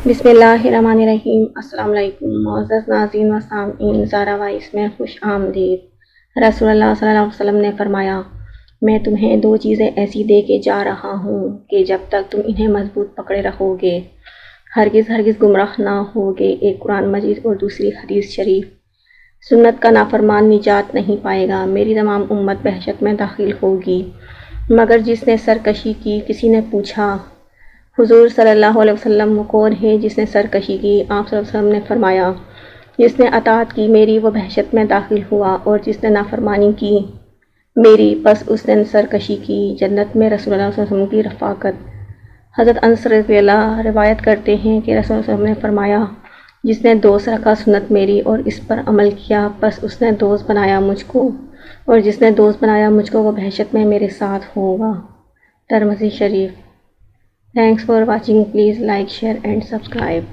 بسم اللہ الرحمن الرحیم۔ السلام علیکم معزز ناظرین و سامعین، زارا وائس میں خوش آمدید۔ رسول اللہ صلی اللہ علیہ وسلم نے فرمایا، میں تمہیں دو چیزیں ایسی دے کے جا رہا ہوں کہ جب تک تم انہیں مضبوط پکڑے رہو گے ہرگز گمراہ نہ ہوگے، ایک قرآن مجید اور دوسری حدیث شریف۔ سنت کا نافرمان نجات نہیں پائے گا، میری تمام امت وحشت میں داخل ہوگی مگر جس نے سرکشی کی۔ کسی نے پوچھا، حضور صلی اللہ علیہ وسلم وہ کون ہے جس نے سرکشی کی؟ آپ صلی اللہ علیہ وسلم نے فرمایا، جس نے اطاعت کی میری وہ وحشت میں داخل ہوا، اور جس نے نافرمانی کی میری پس اس نے سرکشی کی۔ جنت میں رسول اللہ صلی اللہ علیہ وسلم کی رفاقت۔ حضرت انس رضی اللہ روایت کرتے ہیں کہ رسول اللہ صلی اللہ علیہ وسلم نے فرمایا، جس نے دوست رکھا سنت میری اور اس پر عمل کیا پس اس نے دوست بنایا مجھ کو، اور جس نے دوست بنایا مجھ کو وہ وحشت میں میرے ساتھ ہوگا۔ ترمذی شریف۔ Thanks for watching. Please like, share and subscribe.